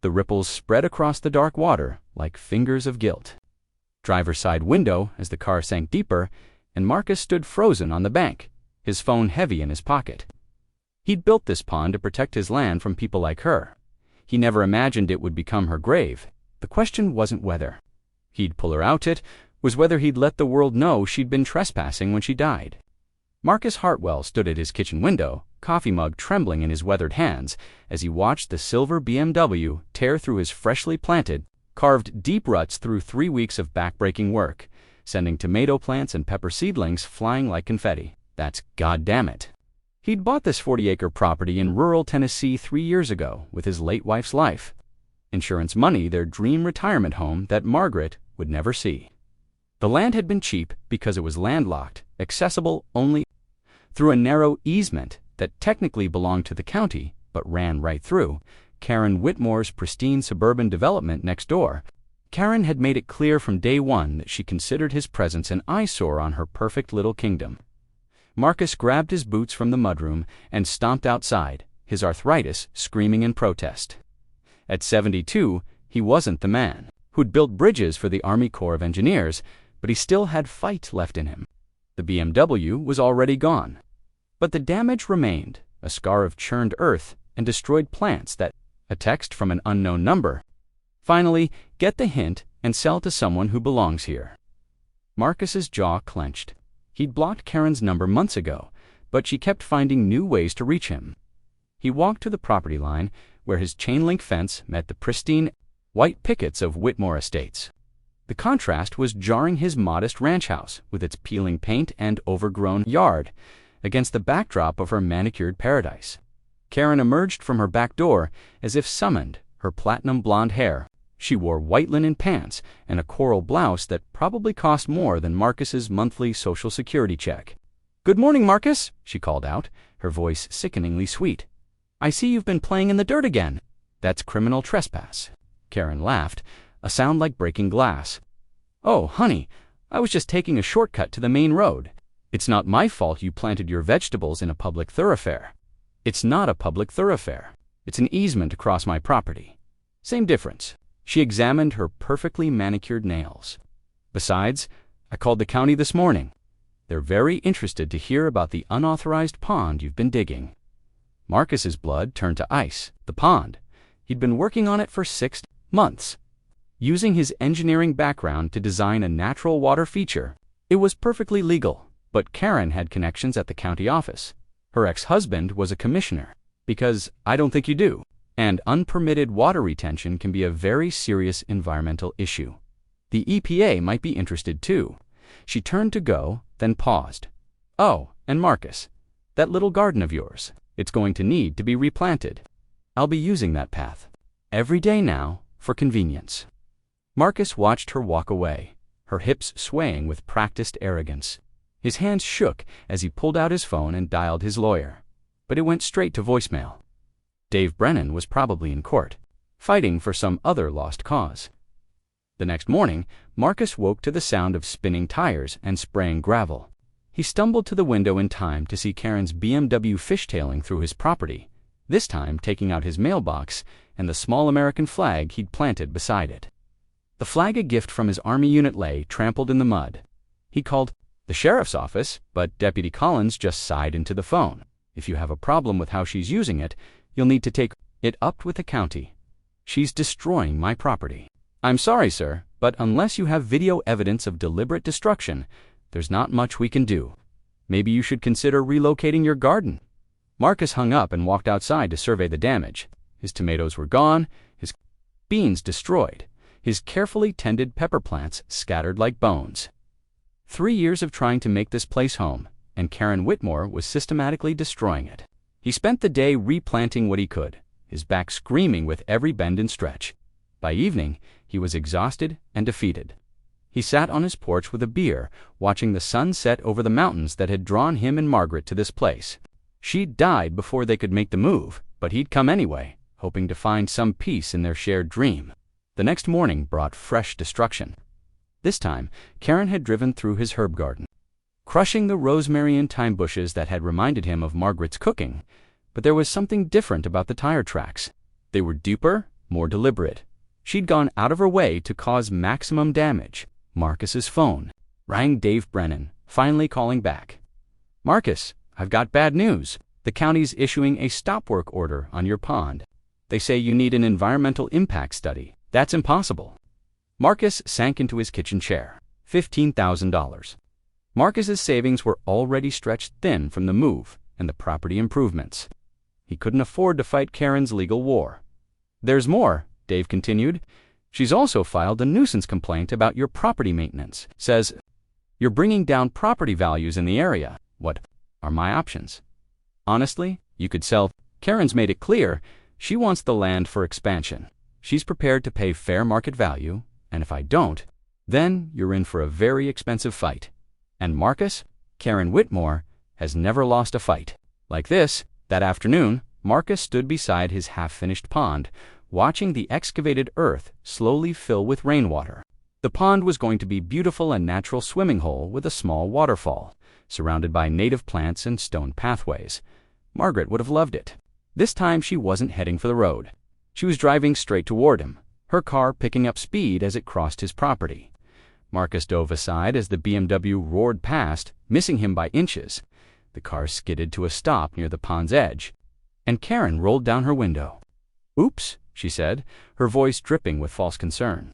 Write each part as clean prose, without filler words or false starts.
The ripples spread across the dark water like fingers of guilt. Driver's side window as the car sank deeper, and Marcus stood frozen on the bank, his phone heavy in his pocket. He'd built this pond to protect his land from people like her. He never imagined it would become her grave. The question wasn't whether he'd pull her out, it was whether he'd let the world know she'd been trespassing when she died. Marcus Hartwell stood at his kitchen window, coffee mug trembling in his weathered hands, as he watched the silver BMW tear through his freshly planted, carved deep ruts through 3 weeks of backbreaking work, sending tomato plants and pepper seedlings flying like confetti. That's goddammit. He'd bought this 40-acre property in rural Tennessee 3 years ago with his late wife's life. Insurance money, their dream retirement home that Margaret would never see. The land had been cheap because it was landlocked, accessible only through a narrow easement that technically belonged to the county but ran right through Karen Whitmore's pristine suburban development next door. Karen had made it clear from day one that she considered his presence an eyesore on her perfect little kingdom. Marcus grabbed his boots from the mudroom and stomped outside, his arthritis screaming in protest. At 72, he wasn't the man who'd built bridges for the Army Corps of Engineers, but he still had fight left in him. The BMW was already gone. But the damage remained, a scar of churned earth and destroyed plants that, a text from an unknown number. Finally, get the hint and sell to someone who belongs here. Marcus's jaw clenched. He'd blocked Karen's number months ago, but she kept finding new ways to reach him. He walked to the property line where his chain-link fence met the pristine, white pickets of Whitmore Estates. The contrast was jarring his modest ranch house with its peeling paint and overgrown yard against the backdrop of her manicured paradise. Karen emerged from her back door as if summoned, her platinum blonde hair. She wore white linen pants and a coral blouse that probably cost more than Marcus's monthly Social Security check. "Good morning, Marcus," she called out, her voice sickeningly sweet. "I see you've been playing in the dirt again." "That's criminal trespass." Karen laughed, a sound like breaking glass. "Oh, honey, I was just taking a shortcut to the main road. It's not my fault you planted your vegetables in a public thoroughfare." "It's not a public thoroughfare. It's an easement across my property." "Same difference." She examined her perfectly manicured nails. "Besides, I called the county this morning. They're very interested to hear about the unauthorized pond you've been digging." Marcus's blood turned to ice. The pond. He'd been working on it for 6 months. Using his engineering background to design a natural water feature, it was perfectly legal, but Karen had connections at the county office. Her ex-husband was a commissioner. Because I don't think you do. And unpermitted water retention can be a very serious environmental issue. The EPA might be interested too. She turned to go, then paused. "Oh, and Marcus, that little garden of yours, it's going to need to be replanted. I'll be using that path every day now for convenience." Marcus watched her walk away, her hips swaying with practiced arrogance. His hands shook as he pulled out his phone and dialed his lawyer. But it went straight to voicemail. Dave Brennan was probably in court, fighting for some other lost cause. The next morning, Marcus woke to the sound of spinning tires and spraying gravel. He stumbled to the window in time to see Karen's BMW fishtailing through his property, this time taking out his mailbox and the small American flag he'd planted beside it. The flag, a gift from his Army unit, lay trampled in the mud. He called the sheriff's office, but Deputy Collins just sighed into the phone. "If you have a problem with how she's using it, you'll need to take it up with the county. She's destroying my property." "I'm sorry, sir, but unless you have video evidence of deliberate destruction, there's not much we can do. Maybe you should consider relocating your garden." Marcus hung up and walked outside to survey the damage. His tomatoes were gone, his beans destroyed, his carefully tended pepper plants scattered like bones. 3 years of trying to make this place home, and Karen Whitmore was systematically destroying it. He spent the day replanting what he could, his back screaming with every bend and stretch. By evening, he was exhausted and defeated. He sat on his porch with a beer, watching the sun set over the mountains that had drawn him and Margaret to this place. She'd died before they could make the move, but he'd come anyway, hoping to find some peace in their shared dream. The next morning brought fresh destruction. This time, Karen had driven through his herb garden, crushing the rosemary and thyme bushes that had reminded him of Margaret's cooking. But there was something different about the tire tracks. They were deeper, more deliberate. She'd gone out of her way to cause maximum damage. Marcus's phone rang. Dave Brennan, finally calling back. "Marcus, I've got bad news. The county's issuing a stop work order on your pond. They say you need an environmental impact study. That's impossible." Marcus sank into his kitchen chair. $15,000. Marcus's savings were already stretched thin from the move and the property improvements. He couldn't afford to fight Karen's legal war. "There's more," Dave continued. "She's also filed a nuisance complaint about your property maintenance. Says you're bringing down property values in the area. What are my options?" "Honestly, you could sell." Karen's made it clear she wants the land for expansion. She's prepared to pay fair market value, and if I don't, then you're in for a very expensive fight. And Marcus, Karen Whitmore, has never lost a fight like this. That afternoon, Marcus stood beside his half-finished pond, watching the excavated earth slowly fill with rainwater. The pond was going to be a beautiful and natural swimming hole with a small waterfall, surrounded by native plants and stone pathways. Margaret would have loved it. This time she wasn't heading for the road. She was driving straight toward him, her car picking up speed as it crossed his property. Marcus dove aside as the BMW roared past, missing him by inches. The car skidded to a stop near the pond's edge, and Karen rolled down her window. "Oops," she said, her voice dripping with false concern.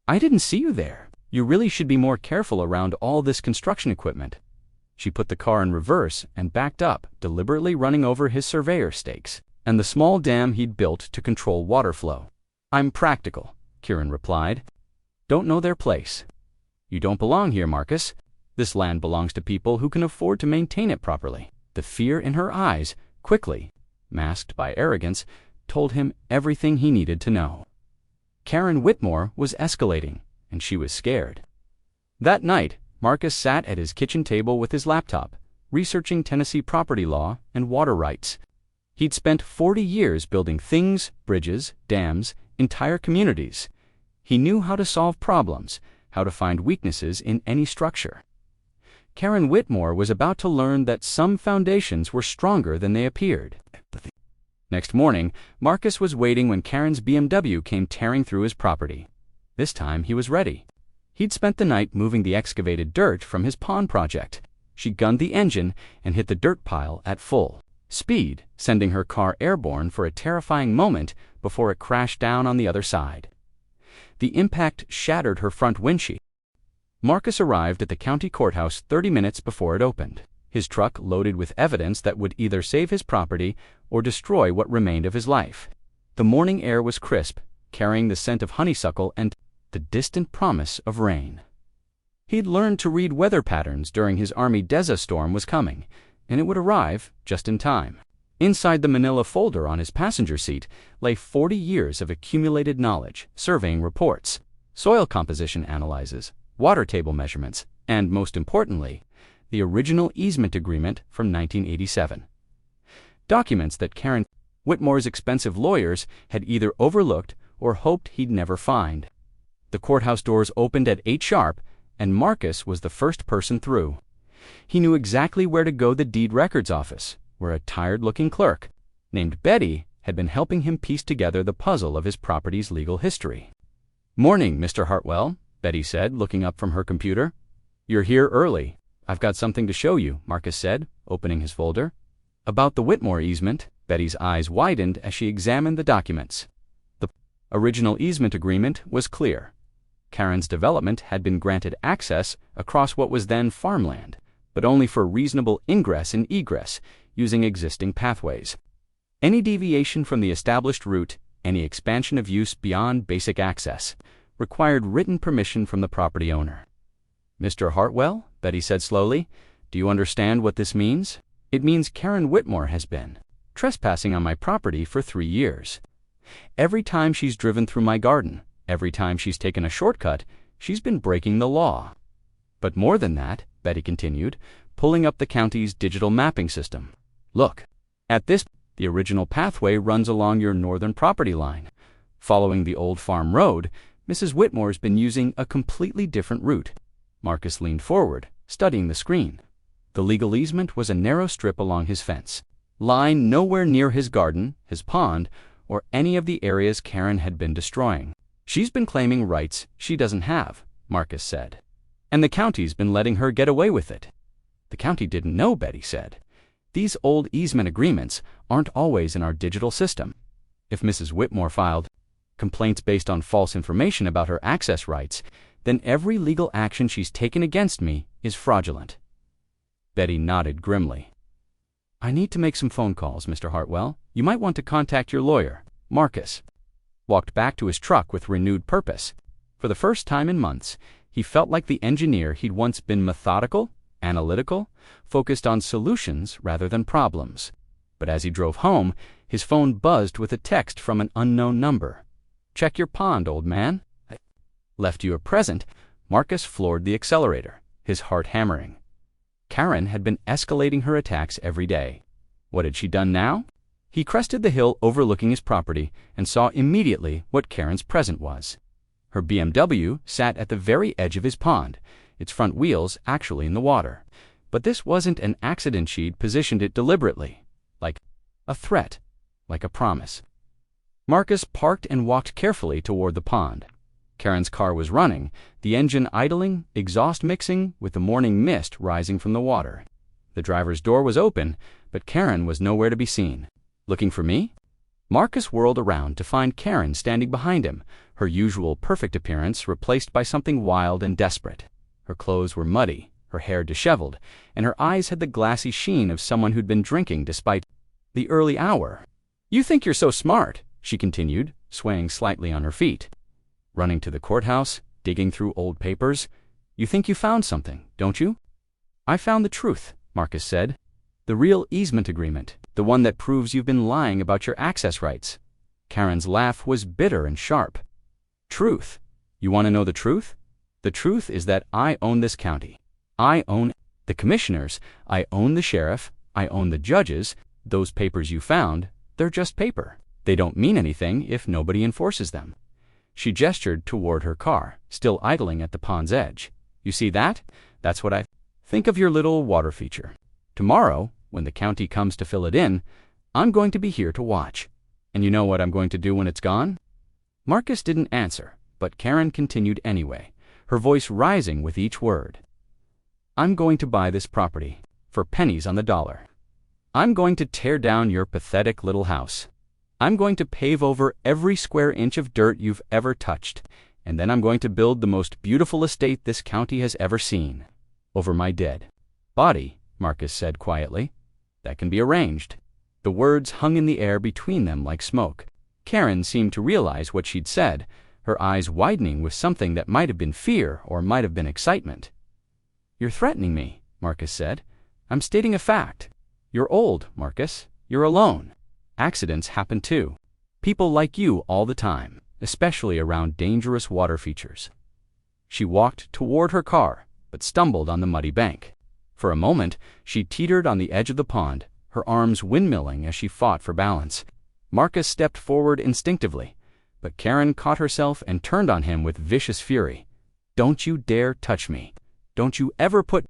"I didn't see you there. You really should be more careful around all this construction equipment." She put the car in reverse and backed up, deliberately running over his surveyor stakes and the small dam he'd built to control water flow. "I'm practical," Karen replied. "Don't know their place." "You don't belong here, Marcus. This land belongs to people who can afford to maintain it properly." The fear in her eyes, quickly masked by arrogance, told him everything he needed to know. Karen Whitmore was escalating, and she was scared. That night, Marcus sat at his kitchen table with his laptop, researching Tennessee property law and water rights. He'd spent 40 years building things, bridges, dams, entire communities. He knew how to solve problems, how to find weaknesses in any structure. Karen Whitmore was about to learn that some foundations were stronger than they appeared. Next morning, Marcus was waiting when Karen's BMW came tearing through his property. This time he was ready. He'd spent the night moving the excavated dirt from his pond project. She gunned the engine and hit the dirt pile at full speed, sending her car airborne for a terrifying moment before it crashed down on the other side. The impact shattered her front windshield. Marcus arrived at the county courthouse 30 minutes before it opened, his truck loaded with evidence that would either save his property or destroy what remained of his life. The morning air was crisp, carrying the scent of honeysuckle and the distant promise of rain. He'd learned to read weather patterns during his Army Desert storm was coming, and it would arrive just in time. Inside the manila folder on his passenger seat lay 40 years of accumulated knowledge, surveying reports, soil composition analyses, water table measurements, and, most importantly, the original easement agreement from 1987. Documents that Karen Whitmore's expensive lawyers had either overlooked or hoped he'd never find. The courthouse doors opened at 8 sharp, and Marcus was the first person through. He knew exactly where to go: the deed records office, where a tired-looking clerk named Betty had been helping him piece together the puzzle of his property's legal history. "Morning, Mr. Hartwell," Betty said, looking up from her computer. "You're here early. I've got something to show you," Marcus said, opening his folder. "About the Whitmore easement." Betty's eyes widened as she examined the documents. The original easement agreement was clear. Karen's development had been granted access across what was then farmland, but only for reasonable ingress and egress using existing pathways. Any deviation from the established route, any expansion of use beyond basic access, required written permission from the property owner. "Mr. Hartwell," Betty said slowly, "do you understand what this means? It means Karen Whitmore has been trespassing on my property for 3 years. Every time she's driven through my garden, every time she's taken a shortcut, she's been breaking the law. But more than that," Betty continued, pulling up the county's digital mapping system. "Look, at this, the original pathway runs along your northern property line. Following the old farm road, Mrs. Whitmore's been using a completely different route." Marcus leaned forward, studying the screen. The legal easement was a narrow strip along his fence, lying nowhere near his garden, his pond, or any of the areas Karen had been destroying. She's been claiming rights she doesn't have, Marcus said. And the county's been letting her get away with it. The county didn't know, Betty said. These old easement agreements aren't always in our digital system. If Mrs. Whitmore filed complaints based on false information about her access rights, then every legal action she's taken against me is fraudulent. Betty nodded grimly. I need to make some phone calls, Mr. Hartwell. You might want to contact your lawyer. Marcus walked back to his truck with renewed purpose. For the first time in months, he felt like the engineer he'd once been: methodical, analytical, focused on solutions rather than problems. But as he drove home, his phone buzzed with a text from an unknown number. Check your pond, old man. I left you a present. Marcus floored the accelerator, his heart hammering. Karen had been escalating her attacks every day. What had she done now? He crested the hill overlooking his property and saw immediately what Karen's present was. Her BMW sat at the very edge of his pond, its front wheels actually in the water. But this wasn't an accident. She'd positioned it deliberately, like a threat, like a promise. Marcus parked and walked carefully toward the pond. Karen's car was running, the engine idling, exhaust mixing with the morning mist rising from the water. The driver's door was open, but Karen was nowhere to be seen. Looking for me? Marcus whirled around to find Karen standing behind him, her usual perfect appearance replaced by something wild and desperate. Her clothes were muddy, her hair disheveled, and her eyes had the glassy sheen of someone who'd been drinking despite the early hour. You think you're so smart, she continued, swaying slightly on her feet. Running to the courthouse, digging through old papers. You think you found something, don't you? I found the truth, Marcus said. The real easement agreement, the one that proves you've been lying about your access rights. Karen's laugh was bitter and sharp. Truth? You want to know the truth? The truth is that I own this county. I own the commissioners. I own the sheriff. I own the judges. Those papers you found, they're just paper. They don't mean anything if nobody enforces them. She gestured toward her car, still idling at the pond's edge. You see that? That's what I think of your little water feature. Tomorrow, when the county comes to fill it in, I'm going to be here to watch. And you know what I'm going to do when it's gone? Marcus didn't answer, but Karen continued anyway, her voice rising with each word. I'm going to buy this property for pennies on the dollar. I'm going to tear down your pathetic little house. I'm going to pave over every square inch of dirt you've ever touched, and then I'm going to build the most beautiful estate this county has ever seen. Over my dead body, Marcus said quietly. That can be arranged. The words hung in the air between them like smoke. Karen seemed to realize what she'd said, her eyes widening with something that might have been fear or might have been excitement. You're threatening me, Marcus said. I'm stating a fact. You're old, Marcus. You're alone. Accidents happen too. People like you all the time, especially around dangerous water features. She walked toward her car, but stumbled on the muddy bank. For a moment, she teetered on the edge of the pond, her arms windmilling as she fought for balance. Marcus stepped forward instinctively, but Karen caught herself and turned on him with vicious fury. Don't you dare touch me. Don't you ever put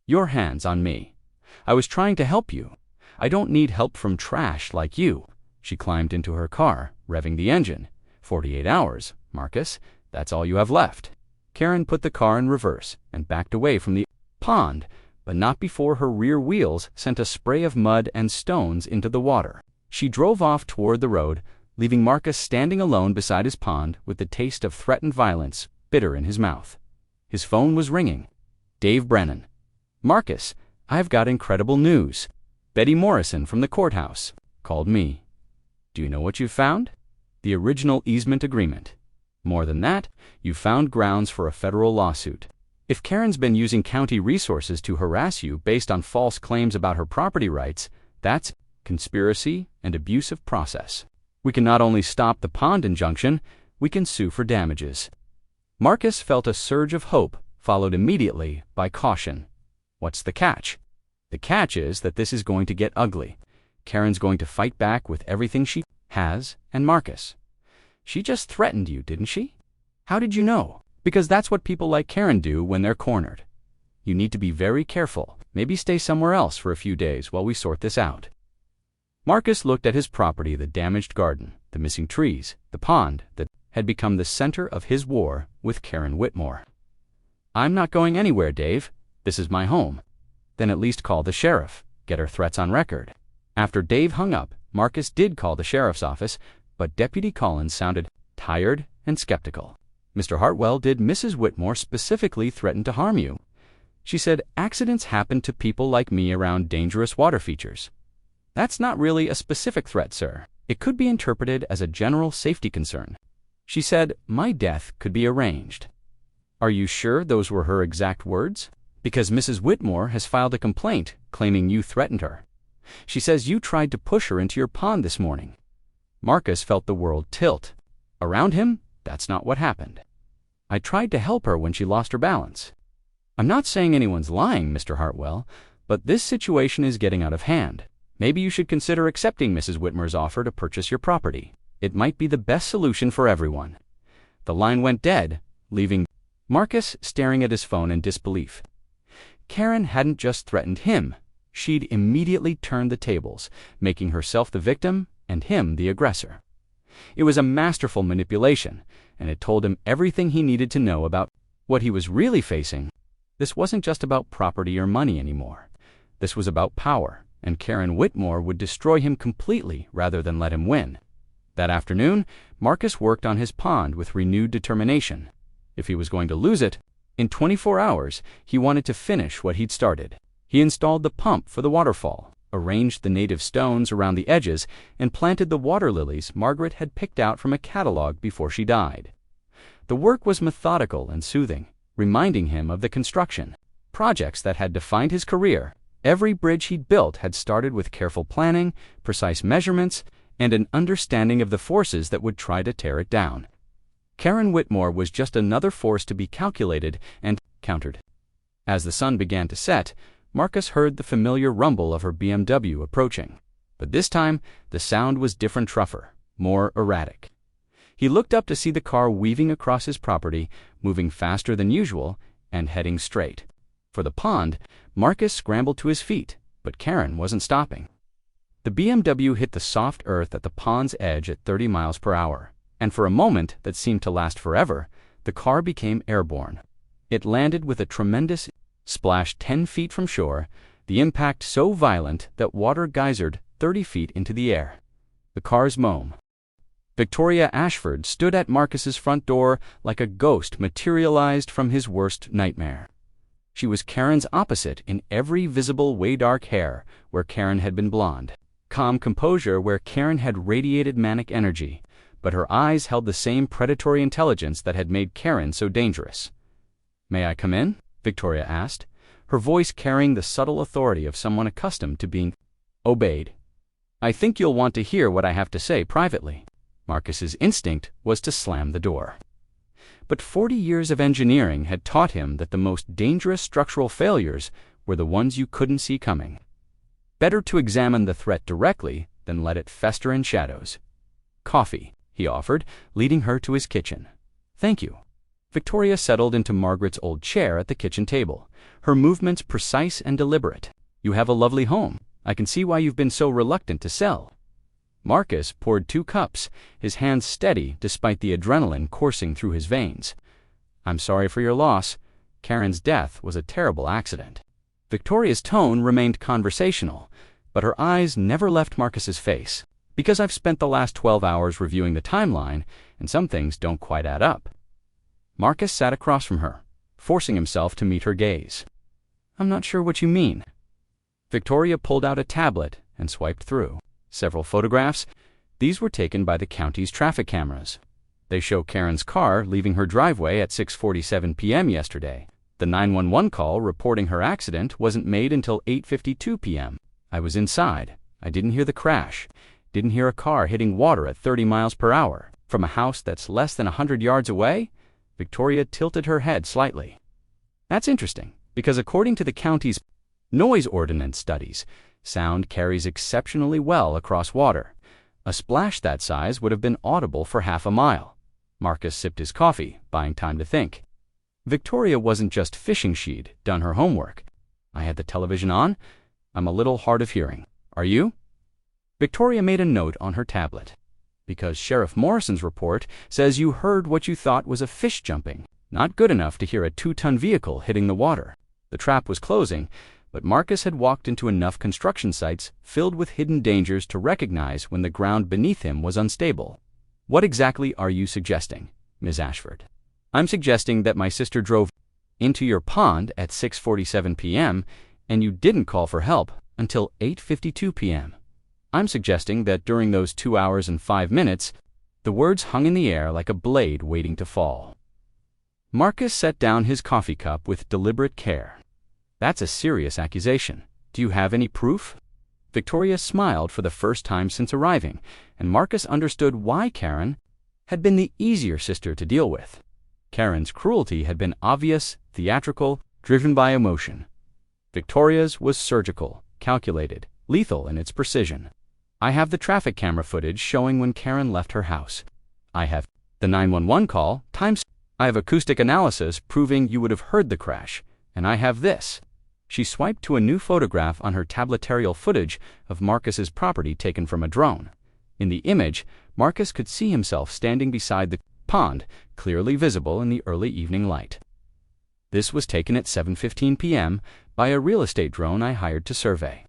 your hands on me. I was trying to help you. I don't need help from trash like you. She climbed into her car, revving the engine. 48 hours, Marcus. That's all you have left. Karen put the car in reverse and backed away from the pond, but not before her rear wheels sent a spray of mud and stones into the water. She drove off toward the road, leaving Marcus standing alone beside his pond with the taste of threatened violence bitter in his mouth. His phone was ringing. Dave Brennan. Marcus, I've got incredible news. Betty Morrison from the courthouse called me. Do you know what you've found? The original easement agreement. More than that, you've found grounds for a federal lawsuit. If Karen's been using county resources to harass you based on false claims about her property rights, that's conspiracy and abusive process. We can not only stop the pond injunction, we can sue for damages. Marcus felt a surge of hope, followed immediately by caution. What's the catch? The catch is that this is going to get ugly. Karen's going to fight back with everything she has, and Marcus. She just threatened you, didn't she? How did you know? Because that's what people like Karen do when they're cornered. You need to be very careful. Maybe stay somewhere else for a few days while we sort this out. Marcus looked at his property, the damaged garden, the missing trees, the pond that had become the center of his war with Karen Whitmore. "I'm not going anywhere, Dave. This is my home." "Then at least call the sheriff. Get her threats on record." After Dave hung up, Marcus did call the sheriff's office, but Deputy Collins sounded tired and skeptical. "Mr. Hartwell, did Mrs. Whitmore specifically threaten to harm you?" She said, "Accidents happen to people like me around dangerous water features." "That's not really a specific threat, sir. It could be interpreted as a general safety concern." She said, "My death could be arranged." "Are you sure those were her exact words?" "Because Mrs. Whitmore has filed a complaint claiming you threatened her. She says you tried to push her into your pond this morning." Marcus felt the world tilt. Around him, that's not what happened. "I tried to help her when she lost her balance." "I'm not saying anyone's lying, Mr. Hartwell, but this situation is getting out of hand. Maybe you should consider accepting Mrs. Whitmore's offer to purchase your property. It might be the best solution for everyone." The line went dead, leaving Marcus staring at his phone in disbelief. Karen hadn't just threatened him. She'd immediately turned the tables, making herself the victim and him the aggressor. It was a masterful manipulation, and it told him everything he needed to know about what he was really facing. This wasn't just about property or money anymore. This was about power, and Karen Whitmore would destroy him completely rather than let him win. That afternoon, Marcus worked on his pond with renewed determination. If he was going to lose it, in 24 hours, he wanted to finish what he'd started. He installed the pump for the waterfall, arranged the native stones around the edges, and planted the water lilies Margaret had picked out from a catalog before she died. The work was methodical and soothing, reminding him of the construction projects that had defined his career. Every bridge he'd built had started with careful planning, precise measurements, and an understanding of the forces that would try to tear it down. Karen Whitmore was just another force to be calculated and countered. As the sun began to set, Marcus heard the familiar rumble of her BMW approaching. But this time, the sound was different, rougher, more erratic. He looked up to see the car weaving across his property, moving faster than usual, and heading straight for the pond. Marcus scrambled to his feet, but Karen wasn't stopping. The BMW hit the soft earth at the pond's edge at 30 miles per hour, and for a moment that seemed to last forever, the car became airborne. It landed with a tremendous splash 10 feet from shore, the impact so violent that water geysered 30 feet into the air. The car's moan. Victoria Ashford stood at Marcus's front door like a ghost materialized from his worst nightmare. She was Karen's opposite in every visible way: dark hair where Karen had been blonde, calm composure where Karen had radiated manic energy, but her eyes held the same predatory intelligence that had made Karen so dangerous. "May I come in?" Victoria asked, her voice carrying the subtle authority of someone accustomed to being obeyed. "I think you'll want to hear what I have to say privately." Marcus's instinct was to slam the door. But 40 years of engineering had taught him that the most dangerous structural failures were the ones you couldn't see coming. Better to examine the threat directly than let it fester in shadows. "Coffee," he offered, leading her to his kitchen. "Thank you." Victoria settled into Margaret's old chair at the kitchen table, her movements precise and deliberate. "You have a lovely home. I can see why you've been so reluctant to sell." Marcus poured 2 cups, his hands steady despite the adrenaline coursing through his veins. "I'm sorry for your loss. Karen's death was a terrible accident." Victoria's tone remained conversational, but her eyes never left Marcus's face. "Because I've spent the last 12 hours reviewing the timeline, and some things don't quite add up." Marcus sat across from her, forcing himself to meet her gaze. "I'm not sure what you mean." Victoria pulled out a tablet and swiped through several photographs. These were taken by the county's traffic cameras. They show Karen's car leaving her driveway at 6:47 p.m. yesterday. The 911 call reporting her accident wasn't made until 8:52 p.m. "I was inside. I didn't hear the crash. Didn't hear a car hitting water at 30 miles per hour. From a house that's less than 100 yards away?" Victoria tilted her head slightly. "That's interesting, because according to the county's noise ordinance studies, sound carries exceptionally well across water. A splash that size would have been audible for half a mile." Marcus sipped his coffee, buying time to think. Victoria wasn't just fishing, she'd done her homework. "I had the television on. I'm a little hard of hearing. Are you?" Victoria made a note on her tablet. Because Sheriff Morrison's report says you heard what you thought was a fish jumping, not good enough to hear a 2-ton vehicle hitting the water. The trap was closing, but Marcus had walked into enough construction sites filled with hidden dangers to recognize when the ground beneath him was unstable. What exactly are you suggesting, Ms. Ashford? I'm suggesting that my sister drove into your pond at 6:47 p.m. and you didn't call for help until 8:52 p.m. I'm suggesting that during those 2 hours and 5 minutes, the words hung in the air like a blade waiting to fall. Marcus set down his coffee cup with deliberate care. That's a serious accusation. Do you have any proof? Victoria smiled for the first time since arriving, and Marcus understood why Karen had been the easier sister to deal with. Karen's cruelty had been obvious, theatrical, driven by emotion. Victoria's was surgical, calculated, lethal in its precision. I have the traffic camera footage showing when Karen left her house. I have the 911 call, times. I have acoustic analysis proving you would have heard the crash. And I have this. She swiped to a new photograph on her tablet aerial footage of Marcus's property taken from a drone. In the image, Marcus could see himself standing beside the pond, clearly visible in the early evening light. This was taken at 7:15 p.m. by a real estate drone I hired to survey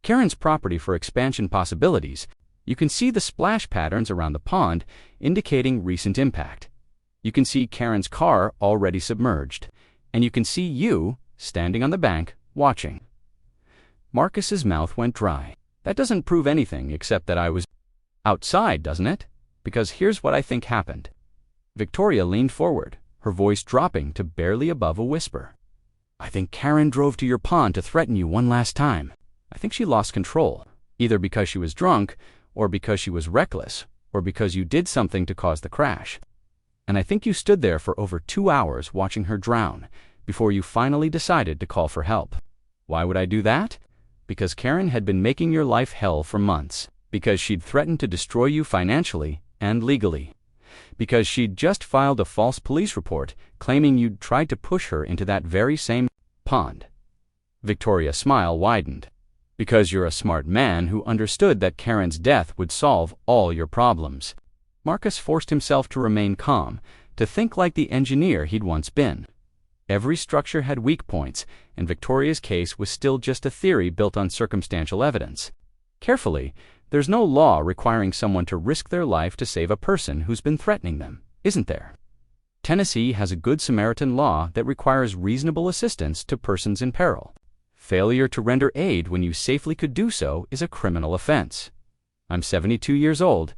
Karen's property for expansion possibilities. You can see the splash patterns around the pond, indicating recent impact. You can see Karen's car already submerged, and you can see you standing on the bank, watching. Marcus's mouth went dry. That doesn't prove anything except that I was outside, doesn't it? Because here's what I think happened. Victoria leaned forward, her voice dropping to barely above a whisper. I think Karen drove to your pond to threaten you one last time. I think she lost control, either because she was drunk, or because she was reckless, or because you did something to cause the crash. And I think you stood there for over 2 hours watching her drown before you finally decided to call for help. Why would I do that? Because Karen had been making your life hell for months. Because she'd threatened to destroy you financially and legally. Because she'd just filed a false police report claiming you'd tried to push her into that very same pond. Victoria's smile widened. Because you're a smart man who understood that Karen's death would solve all your problems. Marcus forced himself to remain calm, to think like the engineer he'd once been. Every structure had weak points, and Victoria's case was still just a theory built on circumstantial evidence. Carefully, there's no law requiring someone to risk their life to save a person who's been threatening them, isn't there? Tennessee has a Good Samaritan law that requires reasonable assistance to persons in peril. Failure to render aid when you safely could do so is a criminal offense. I'm 72 years old.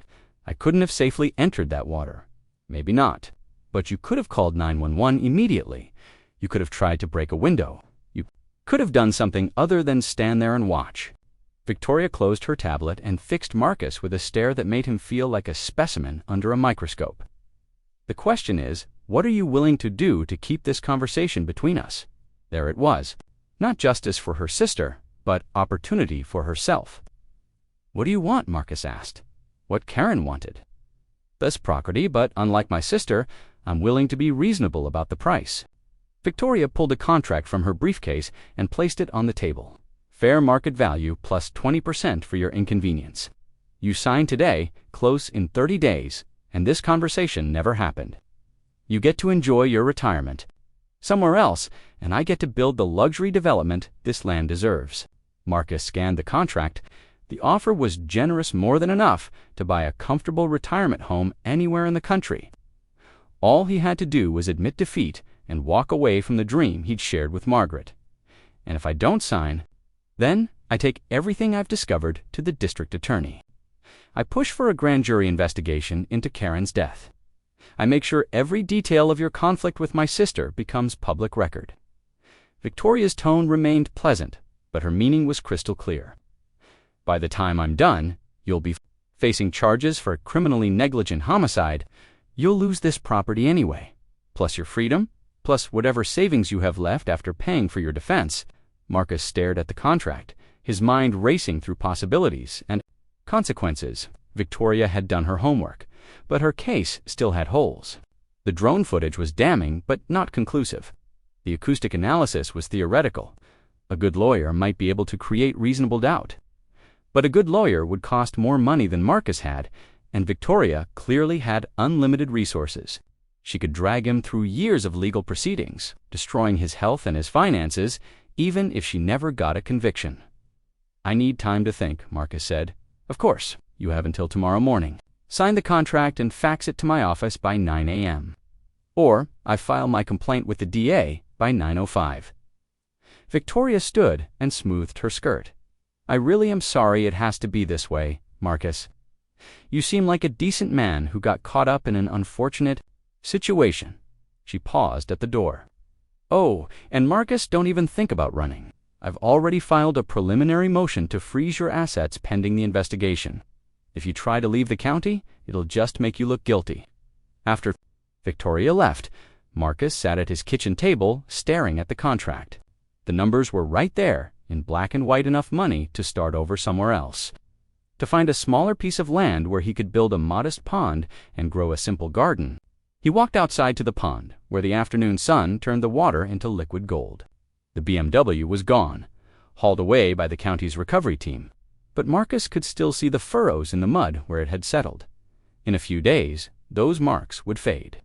I couldn't have safely entered that water. Maybe not. But you could have called 911 immediately. You could have tried to break a window. You could have done something other than stand there and watch. Victoria closed her tablet and fixed Marcus with a stare that made him feel like a specimen under a microscope. The question is, what are you willing to do to keep this conversation between us? There it was. Not justice for her sister, but opportunity for herself. What do you want? Marcus asked. What Karen wanted. This property, but unlike my sister, I'm willing to be reasonable about the price. Victoria pulled a contract from her briefcase and placed it on the table. Fair market value plus 20% for your inconvenience. You sign today, close in 30 days, and this conversation never happened. You get to enjoy your retirement somewhere else, and I get to build the luxury development this land deserves. Marcus scanned the contract. The offer was generous, more than enough to buy a comfortable retirement home anywhere in the country. All he had to do was admit defeat and walk away from the dream he'd shared with Margaret. And if I don't sign, then I take everything I've discovered to the district attorney. I push for a grand jury investigation into Karen's death. I make sure every detail of your conflict with my sister becomes public record. Victoria's tone remained pleasant, but her meaning was crystal clear. By the time I'm done, you'll be facing charges for criminally negligent homicide. You'll lose this property anyway, plus your freedom, plus whatever savings you have left after paying for your defense. Marcus stared at the contract, his mind racing through possibilities and consequences. Victoria had done her homework, but her case still had holes. The drone footage was damning, but not conclusive. The acoustic analysis was theoretical. A good lawyer might be able to create reasonable doubt. But a good lawyer would cost more money than Marcus had, And Victoria clearly had unlimited resources. She could drag him through years of legal proceedings, destroying his health and his finances, even if she never got a conviction. "I need time to think," Marcus said. "Of course, you have until tomorrow morning. Sign the contract and fax it to my office by 9 a.m. Or I file my complaint with the DA by 9:05. Victoria stood and smoothed her skirt. "I really am sorry it has to be this way, Marcus. You seem like a decent man who got caught up in an unfortunate situation." She paused at the door. "Oh, and Marcus, don't even think about running. I've already filed a preliminary motion to freeze your assets pending the investigation. If you try to leave the county, it'll just make you look guilty." After Victoria left, Marcus sat at his kitchen table staring at the contract. The numbers were right there, in black and white, enough money to start over somewhere else. To find a smaller piece of land where he could build a modest pond and grow a simple garden. He walked outside to the pond, where the afternoon sun turned the water into liquid gold. The BMW was gone, hauled away by the county's recovery team, but Marcus could still see the furrows in the mud where it had settled. In a few days, those marks would fade.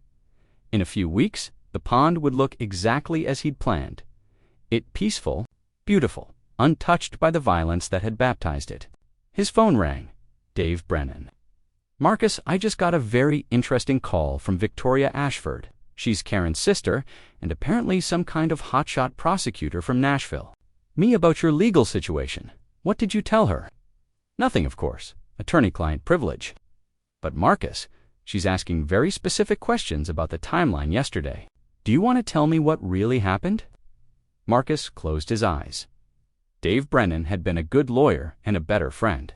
In a few weeks, the pond would look exactly as he'd planned. It peaceful, beautiful, untouched by the violence that had baptized it. His phone rang. Dave Brennan. "Marcus, I just got a very interesting call from Victoria Ashford. She's Karen's sister, and apparently some kind of hotshot prosecutor from Nashville. Me about your legal situation. What did you tell her?" "Nothing, of course. Attorney-client privilege." "But Marcus, she's asking very specific questions about the timeline yesterday. Do you want to tell me what really happened?" Marcus closed his eyes. Dave Brennan had been a good lawyer and a better friend.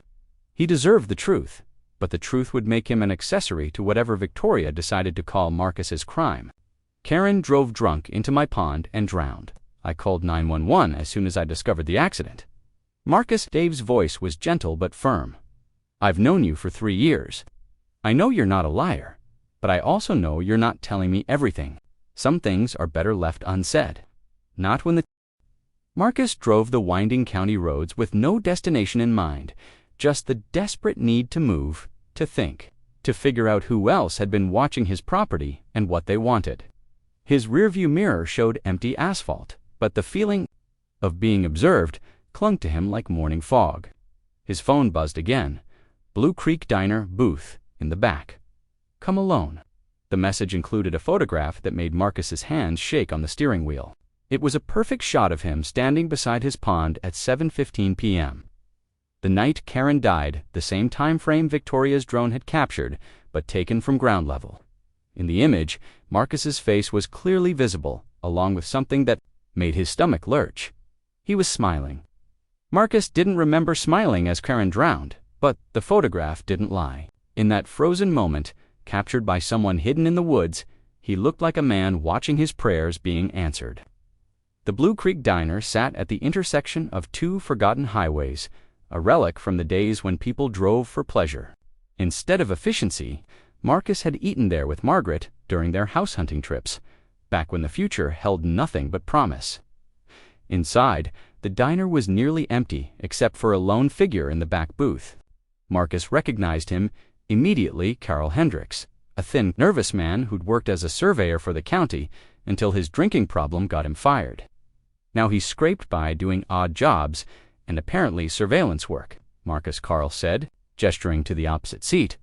He deserved the truth, but the truth would make him an accessory to whatever Victoria decided to call Marcus's crime. "Karen drove drunk into my pond and drowned. I called 911 as soon as I discovered the accident." Marcus, Dave's voice was gentle but firm. "I've known you for 3 years. I know you're not a liar, but I also know you're not telling me everything. Some things are better left unsaid. Not when the..." Marcus drove the winding county roads with no destination in mind, just the desperate need to move, to think, to figure out who else had been watching his property and what they wanted. His rearview mirror showed empty asphalt, but the feeling of being observed clung to him like morning fog. His phone buzzed again. Blue Creek Diner, booth, in the back. "Come alone." The message included a photograph that made Marcus's hands shake on the steering wheel. It was a perfect shot of him standing beside his pond at 7:15 p.m. The night Karen died, the same time frame Victoria's drone had captured, but taken from ground level. In the image, Marcus's face was clearly visible, along with something that made his stomach lurch. He was smiling. Marcus didn't remember smiling as Karen drowned, but the photograph didn't lie. In that frozen moment, captured by someone hidden in the woods, he looked like a man watching his prayers being answered. The Blue Creek Diner sat at the intersection of 2 forgotten highways, a relic from the days when people drove for pleasure. Instead of efficiency, Marcus had eaten there with Margaret during their house hunting trips, back when the future held nothing but promise. Inside, the diner was nearly empty except for a lone figure in the back booth. Marcus recognized him immediately. Carl Hendricks, a thin, nervous man who'd worked as a surveyor for the county until his drinking problem got him fired. Now he scraped by doing odd jobs and apparently surveillance work, Marcus Carl said, gesturing to the opposite seat.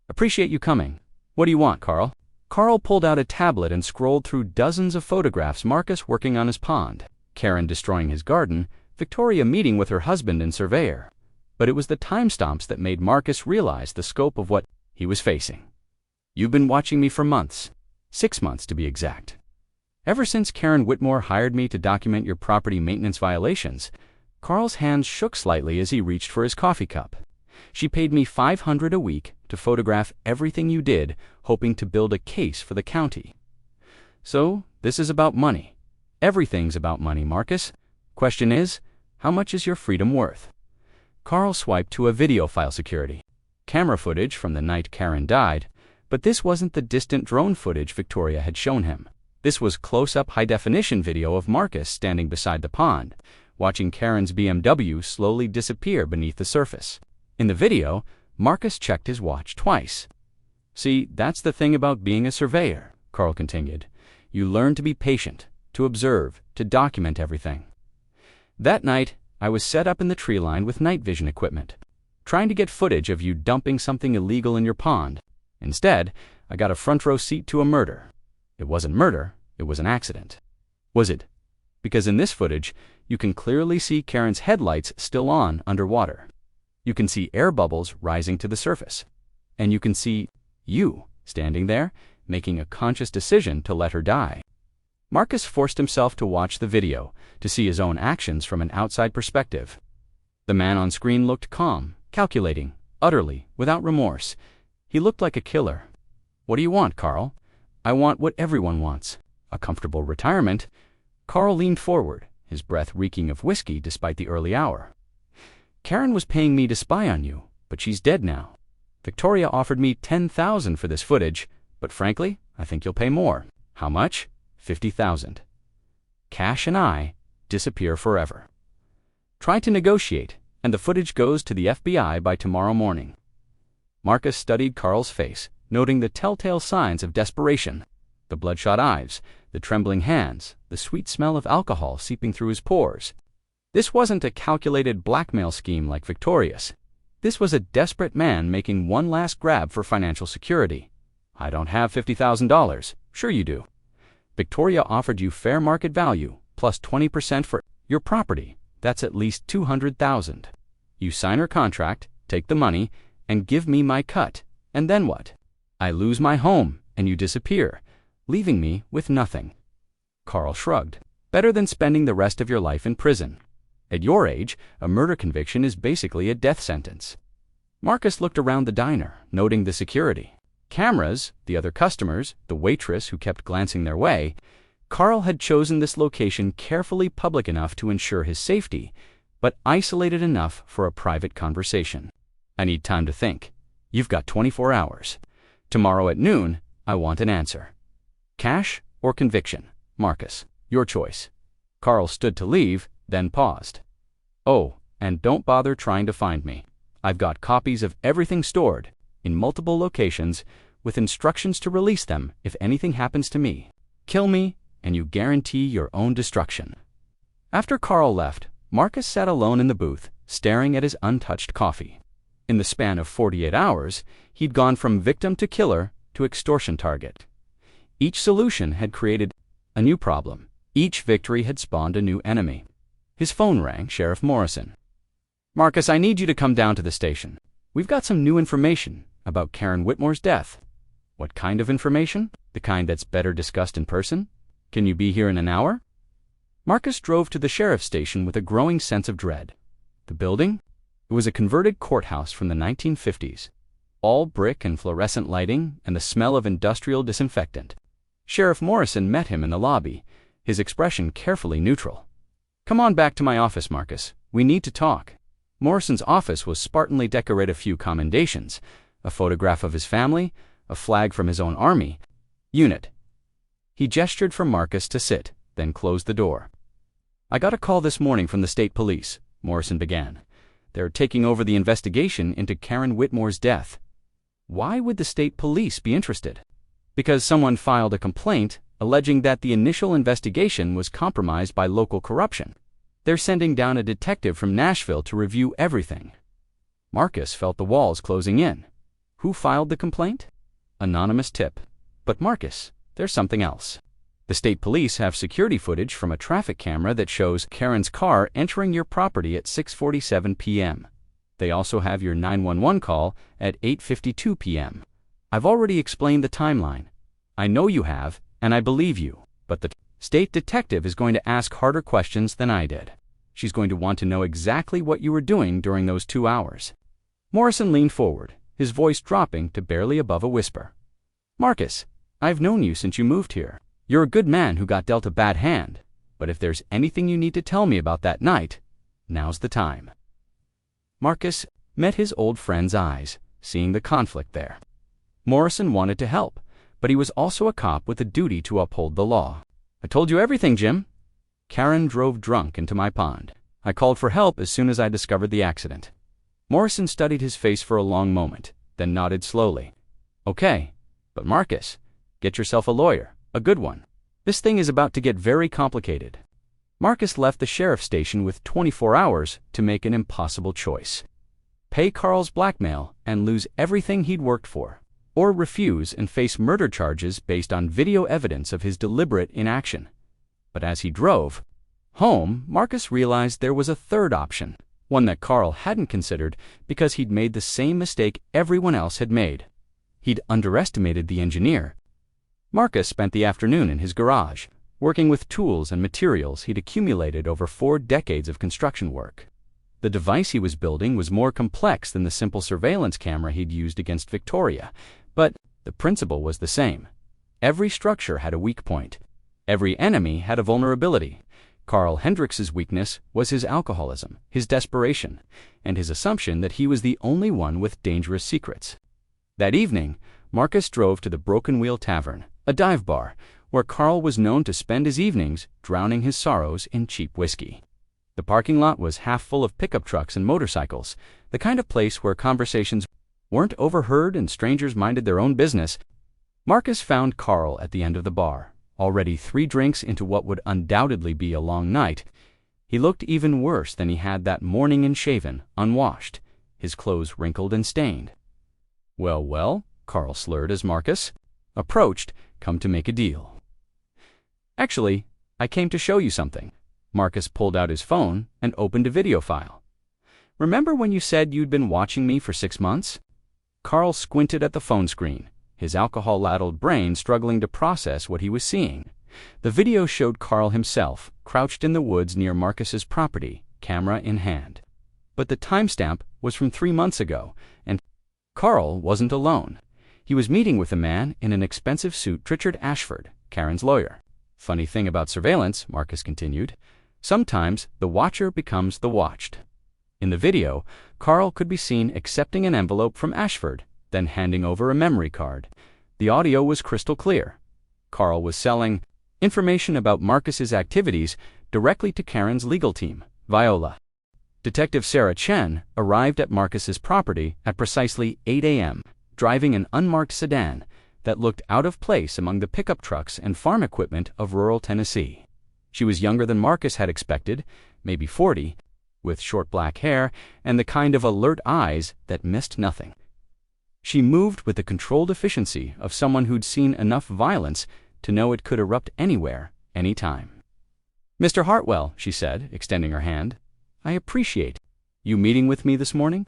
"Appreciate you coming. What do you want, Carl?" Carl pulled out a tablet and scrolled through dozens of photographs. Marcus working on his pond, Karen destroying his garden, Victoria meeting with her husband and surveyor. But it was the timestamps that made Marcus realize the scope of what he was facing. "You've been watching me for months. 6 months to be exact. Ever since Karen Whitmore hired me to document your property maintenance violations." Carl's hands shook slightly as he reached for his coffee cup. "She paid me $500 a week to photograph everything you did, hoping to build a case for the county. So, this is about money. Everything's about money, Marcus. Question is, how much is your freedom worth?" Carl swiped to a video file. Security camera footage from the night Karen died, but this wasn't the distant drone footage Victoria had shown him. This was close-up high-definition video of Marcus standing beside the pond, watching Karen's BMW slowly disappear beneath the surface. In the video, Marcus checked his watch twice. "See, that's the thing about being a surveyor," Carl continued. "You learn to be patient, to observe, to document everything." That night, I was set up in the tree line with night vision equipment, trying to get footage of you dumping something illegal in your pond. Instead, I got a front row seat to a murder. It wasn't murder, it was an accident. Was it? Because in this footage, you can clearly see Karen's headlights still on underwater. You can see air bubbles rising to the surface. And you can see you standing there, making a conscious decision to let her die. Marcus forced himself to watch the video, to see his own actions from an outside perspective. The man on screen looked calm, calculating, utterly, without remorse. He looked like a killer. "What do you want, Carl?" "I want what everyone wants. A comfortable retirement." Carl leaned forward, his breath reeking of whiskey despite the early hour. "Karen was paying me to spy on you, but she's dead now. Victoria offered me $10,000 for this footage, but frankly, I think you'll pay more." "How much?" $50,000. Cash and I disappear forever. Try to negotiate, and the footage goes to the FBI by tomorrow morning. Marcus studied Carl's face, noting the telltale signs of desperation, the bloodshot eyes, the trembling hands, the sweet smell of alcohol seeping through his pores. This wasn't a calculated blackmail scheme like Victoria's. This was a desperate man making one last grab for financial security. "I don't have $50,000. "Sure you do. Victoria offered you fair market value, plus 20% for your property. That's at least $200,000. You sign her contract, take the money, and give me my cut. And then what? I lose my home, and you disappear, leaving me with nothing." Carl shrugged. "Better than spending the rest of your life in prison. At your age, a murder conviction is basically a death sentence." Marcus looked around the diner, noting the security. Cameras, the other customers, the waitress who kept glancing their way. Carl had chosen this location carefully public enough to ensure his safety, but isolated enough for a private conversation. "I need time to think. You've got 24 hours. Tomorrow at noon, I want an answer. Cash or conviction? Marcus, your choice." Carl stood to leave, then paused. "Oh, and don't bother trying to find me. I've got copies of everything stored, in multiple locations, with instructions to release them if anything happens to me. Kill me, and you guarantee your own destruction." After Carl left, Marcus sat alone in the booth, staring at his untouched coffee. In the span of 48 hours, he'd gone from victim to killer to extortion target. Each solution had created a new problem. Each victory had spawned a new enemy. His phone rang, Sheriff Morrison. "Marcus, I need you to come down to the station. We've got some new information about Karen Whitmore's death." "What kind of information?" "The kind that's better discussed in person." "Can you be here in an hour?" Marcus drove to the sheriff's station with a growing sense of dread. The building? It was a converted courthouse from the 1950s. All brick and fluorescent lighting and the smell of industrial disinfectant. Sheriff Morrison met him in the lobby, his expression carefully neutral. "Come on back to my office, Marcus. We need to talk." Morrison's office was spartanly decorated, a few commendations, a photograph of his family, a flag from his own army unit. He gestured for Marcus to sit, then closed the door. "I got a call this morning from the state police," Morrison began. "They're taking over the investigation into Karen Whitmore's death." Why would the state police be interested? Because someone filed a complaint alleging that the initial investigation was compromised by local corruption. They're sending down a detective from Nashville to review everything. Marcus felt the walls closing in. Who filed the complaint? Anonymous tip. But Marcus, there's something else. The state police have security footage from a traffic camera that shows Karen's car entering your property at 6:47 p.m. They also have your 911 call at 8:52 p.m. I've already explained the timeline. I know you have, and I believe you, but the state detective is going to ask harder questions than I did. She's going to want to know exactly what you were doing during those 2 hours. Morrison leaned forward, his voice dropping to barely above a whisper. "Marcus, I've known you since you moved here. You're a good man who got dealt a bad hand, but if there's anything you need to tell me about that night, now's the time." Marcus met his old friend's eyes, seeing the conflict there. Morrison wanted to help, but he was also a cop with a duty to uphold the law. "I told you everything, Jim. Karen drove drunk into my pond. I called for help as soon as I discovered the accident." Morrison studied his face for a long moment, then nodded slowly. Okay, but Marcus, get yourself a lawyer, a good one. This thing is about to get very complicated. Marcus left the sheriff's station with 24 hours to make an impossible choice. Pay Carl's blackmail and lose everything he'd worked for, or refuse and face murder charges based on video evidence of his deliberate inaction. But as he drove home, Marcus realized there was a third option, one that Carl hadn't considered because he'd made the same mistake everyone else had made. He'd underestimated the engineer. Marcus spent the afternoon in his garage, working with tools and materials he'd accumulated over 4 decades of construction work. The device he was building was more complex than the simple surveillance camera he'd used against Victoria, but the principle was the same. Every structure had a weak point. Every enemy had a vulnerability. Carl Hendricks's weakness was his alcoholism, his desperation, and his assumption that he was the only one with dangerous secrets. That evening, Marcus drove to the Broken Wheel Tavern, a dive bar, where Carl was known to spend his evenings drowning his sorrows in cheap whiskey. The parking lot was half full of pickup trucks and motorcycles, the kind of place where conversations weren't overheard and strangers minded their own business. Marcus found Carl at the end of the bar, already 3 drinks into what would undoubtedly be a long night. He looked even worse than he had that morning, unshaven, unwashed, his clothes wrinkled and stained. Well, Carl slurred as Marcus approached, come to make a deal. Actually, I came to show you something. Marcus pulled out his phone and opened a video file. Remember when you said you'd been watching me for 6 months? Carl squinted at the phone screen, his alcohol-addled brain struggling to process what he was seeing. The video showed Carl himself, crouched in the woods near Marcus's property, camera in hand. But the timestamp was from 3 months ago, and Carl wasn't alone. He was meeting with a man in an expensive suit, Richard Ashford, Karen's lawyer. Funny thing about surveillance, Marcus continued, sometimes the watcher becomes the watched. In the video, Carl could be seen accepting an envelope from Ashford, then handing over a memory card. The audio was crystal clear. Carl was selling information about Marcus's activities directly to Karen's legal team, Viola. Detective Sarah Chen arrived at Marcus's property at precisely 8 a.m., driving an unmarked sedan that looked out of place among the pickup trucks and farm equipment of rural Tennessee. She was younger than Marcus had expected, maybe 40, with short black hair and the kind of alert eyes that missed nothing. She moved with the controlled efficiency of someone who'd seen enough violence to know it could erupt anywhere, anytime. Mr. Hartwell, she said, extending her hand, I appreciate you meeting with me this morning.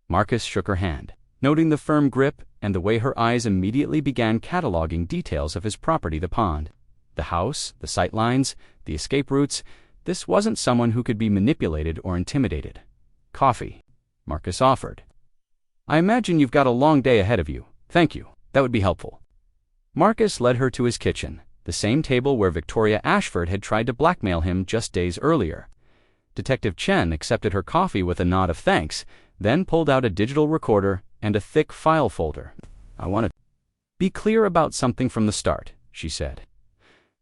Marcus shook her hand, noting the firm grip and the way her eyes immediately began cataloging details of his property, the pond, the house, the sight lines, the escape routes. This wasn't someone who could be manipulated or intimidated. Coffee, Marcus offered. I imagine you've got a long day ahead of you. Thank you. That would be helpful. Marcus led her to his kitchen, the same table where Victoria Ashford had tried to blackmail him just days earlier. Detective Chen accepted her coffee with a nod of thanks, then pulled out a digital recorder and a thick file folder. I want to be clear about something from the start, she said.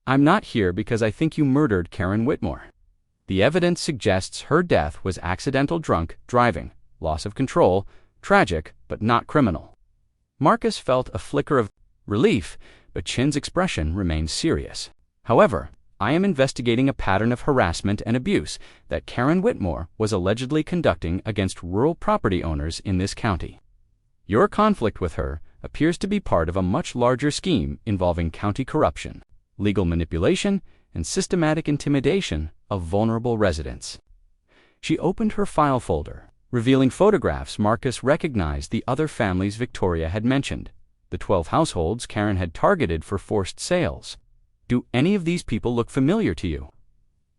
I'm not here because I think you murdered Karen Whitmore. The evidence suggests her death was accidental drunk driving, loss of control, tragic but not criminal. Marcus felt a flicker of relief, but Chen's expression remained serious. However, I am investigating a pattern of harassment and abuse that Karen Whitmore was allegedly conducting against rural property owners in this county. Your conflict with her appears to be part of a much larger scheme involving county corruption, legal manipulation, and systematic intimidation of vulnerable residents. She opened her file folder, revealing photographs Marcus recognized the other families Victoria had mentioned, the 12 households Karen had targeted for forced sales. Do any of these people look familiar to you?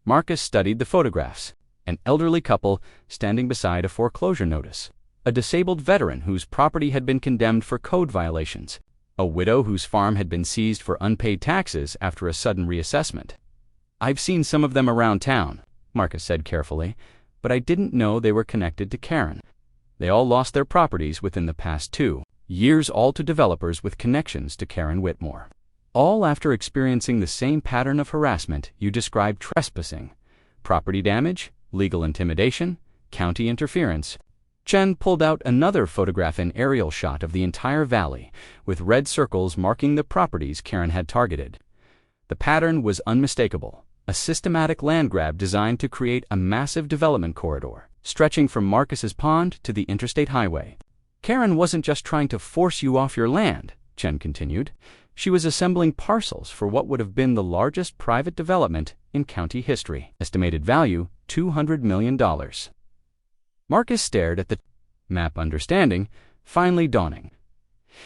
Marcus studied the photographs. An elderly couple standing beside a foreclosure notice, a disabled veteran whose property had been condemned for code violations, a widow whose farm had been seized for unpaid taxes after a sudden reassessment. I've seen some of them around town, Marcus said carefully, but I didn't know they were connected to Karen. They all lost their properties within the past 2 years, all to developers with connections to Karen Whitmore. All after experiencing the same pattern of harassment you described: trespassing, property damage, legal intimidation, county interference. Chen pulled out another photograph, an aerial shot of the entire valley, with red circles marking the properties Karen had targeted. The pattern was unmistakable, a systematic land grab designed to create a massive development corridor, stretching from Marcus's pond to the interstate highway. Karen wasn't just trying to force you off your land, Chen continued. She was assembling parcels for what would have been the largest private development in county history. Estimated value, $200 million. Marcus stared at the map, understanding, finally dawning.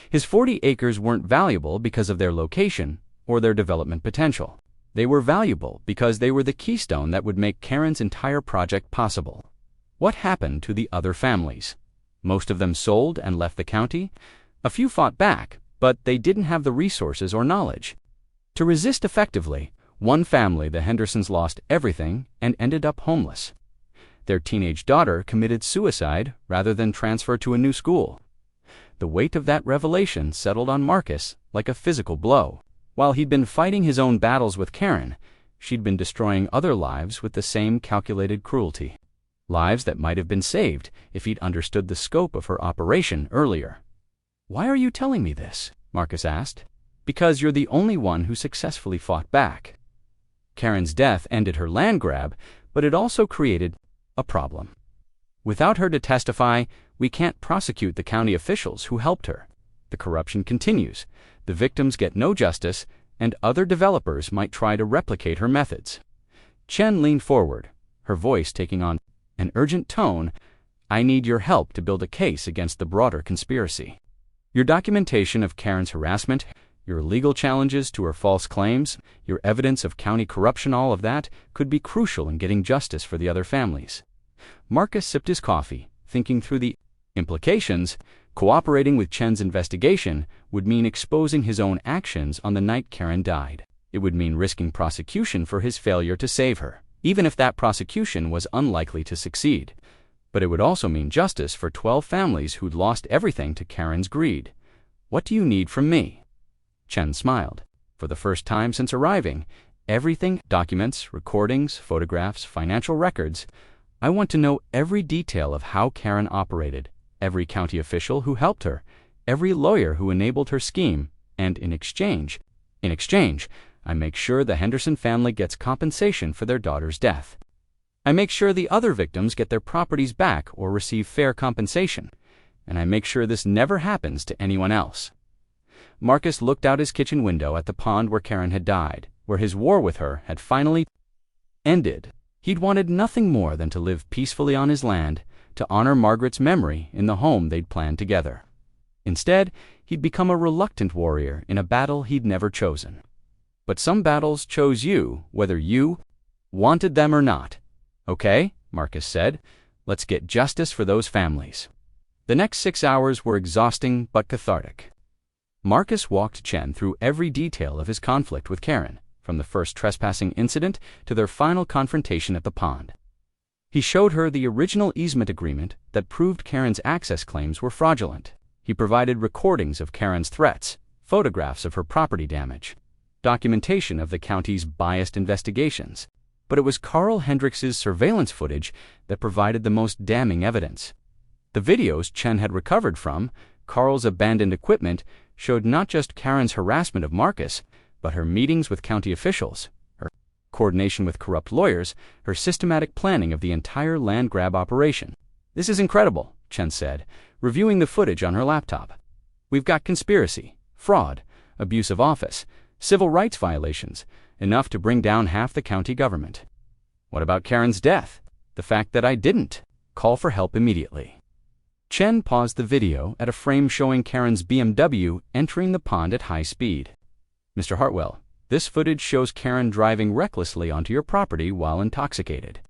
His 40 acres weren't valuable because of their location or their development potential. They were valuable because they were the keystone that would make Karen's entire project possible. What happened to the other families? Most of them sold and left the county. A few fought back, but they didn't have the resources or knowledge to resist effectively. One family, the Hendersons, lost everything and ended up homeless. Their teenage daughter committed suicide rather than transfer to a new school. The weight of that revelation settled on Marcus like a physical blow. While he'd been fighting his own battles with Karen, she'd been destroying other lives with the same calculated cruelty. Lives that might have been saved if he'd understood the scope of her operation earlier. "Why are you telling me this?" Marcus asked. "Because you're the only one who successfully fought back." Karen's death ended her land grab, but it also created a problem. Without her to testify, we can't prosecute the county officials who helped her. The corruption continues, the victims get no justice, and other developers might try to replicate her methods. Chen leaned forward, her voice taking on an urgent tone. "I need your help to build a case against the broader conspiracy. Your documentation of Karen's harassment, your legal challenges to her false claims, your evidence of county corruption, all of that could be crucial in getting justice for the other families." Marcus sipped his coffee, thinking through the implications. Cooperating with Chen's investigation would mean exposing his own actions on the night Karen died. It would mean risking prosecution for his failure to save her, even if that prosecution was unlikely to succeed. But it would also mean justice for 12 families who'd lost everything to Karen's greed. "What do you need from me?" Chen smiled. For the first time since arriving, everything, documents, recordings, photographs, financial records. I want to know every detail of how Karen operated, every county official who helped her, every lawyer who enabled her scheme, and in exchange, I make sure the Henderson family gets compensation for their daughter's death. I make sure the other victims get their properties back or receive fair compensation, and I make sure this never happens to anyone else. Marcus looked out his kitchen window at the pond where Karen had died, where his war with her had finally ended. He'd wanted nothing more than to live peacefully on his land, to honor Margaret's memory in the home they'd planned together. Instead, he'd become a reluctant warrior in a battle he'd never chosen. But some battles chose you, whether you wanted them or not. "Okay," Marcus said, "let's get justice for those families." The next 6 hours were exhausting but cathartic. Marcus walked Chen through every detail of his conflict with Karen, from the first trespassing incident to their final confrontation at the pond. He showed her the original easement agreement that proved Karen's access claims were fraudulent. He provided recordings of Karen's threats, photographs of her property damage, documentation of the county's biased investigations. But it was Carl Hendricks's surveillance footage that provided the most damning evidence. The videos Chen had recovered from Carl's abandoned equipment showed not just Karen's harassment of Marcus, but her meetings with county officials, her coordination with corrupt lawyers, her systematic planning of the entire land grab operation. "This is incredible," Chen said, reviewing the footage on her laptop. "We've got conspiracy, fraud, abuse of office, civil rights violations, enough to bring down half the county government. What about Karen's death? The fact that I didn't call for help immediately." Chen paused the video at a frame showing Karen's BMW entering the pond at high speed. "Mr. Hartwell, this footage shows Karen driving recklessly onto your property while intoxicated.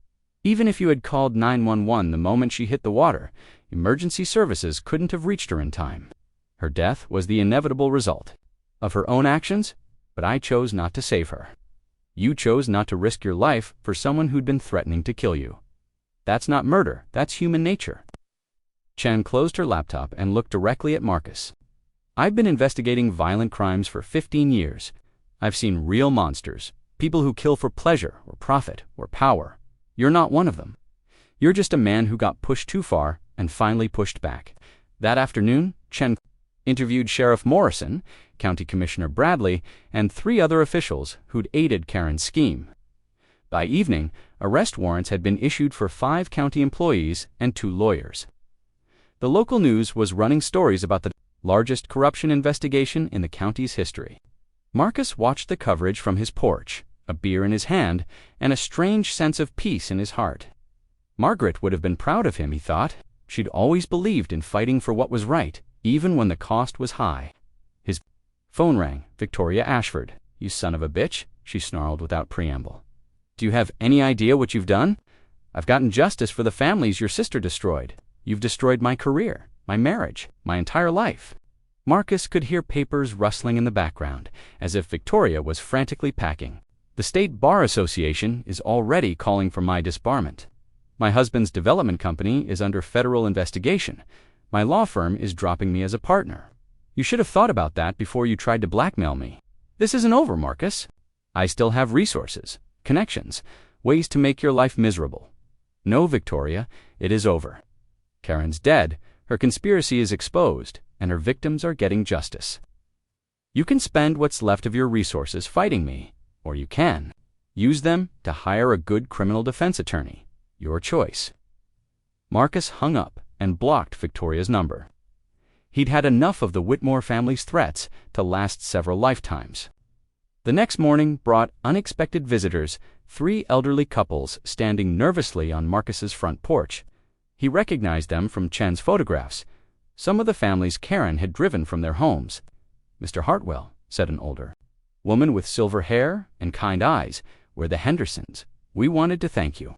Even if you had called 911 the moment she hit the water, emergency services couldn't have reached her in time. Her death was the inevitable result of her own actions, but I chose not to save her. You chose not to risk your life for someone who'd been threatening to kill you. That's not murder, that's human nature." Chen closed her laptop and looked directly at Marcus. "I've been investigating violent crimes for 15 years. I've seen real monsters, people who kill for pleasure or profit or power. You're not one of them. You're just a man who got pushed too far and finally pushed back. That afternoon, Chen interviewed Sheriff Morrison, County Commissioner Bradley, and 3 other officials who'd aided Karen's scheme. By evening, arrest warrants had been issued for 5 county employees and 2 lawyers. The local news was running stories about the largest corruption investigation in the county's history. Marcus watched the coverage from his porch, a beer in his hand, and a strange sense of peace in his heart. Margaret would have been proud of him, he thought. She'd always believed in fighting for what was right, even when the cost was high. His phone rang. Victoria Ashford. "You son of a bitch," she snarled without preamble. "Do you have any idea what you've done? I've gotten justice for the families your sister destroyed. You've destroyed my career, my marriage, my entire life." Marcus could hear papers rustling in the background, as if Victoria was frantically packing. "The State Bar Association is already calling for my disbarment. My husband's development company is under federal investigation. My law firm is dropping me as a partner. You should have thought about that before you tried to blackmail me. This isn't over, Marcus. I still have resources, connections, ways to make your life miserable. No, Victoria, it is over. Karen's dead, her conspiracy is exposed, and her victims are getting justice. You can spend what's left of your resources fighting me, or you can use them to hire a good criminal defense attorney. Your choice." Marcus hung up and blocked Victoria's number. He'd had enough of the Whitmore family's threats to last several lifetimes. The next morning brought unexpected visitors, 3 elderly couples standing nervously on Marcus's front porch. He recognized them from Chen's photographs. Some of the families Karen had driven from their homes. "Mr. Hartwell," said an older woman with silver hair and kind eyes, "we're the Hendersons. We wanted to thank you."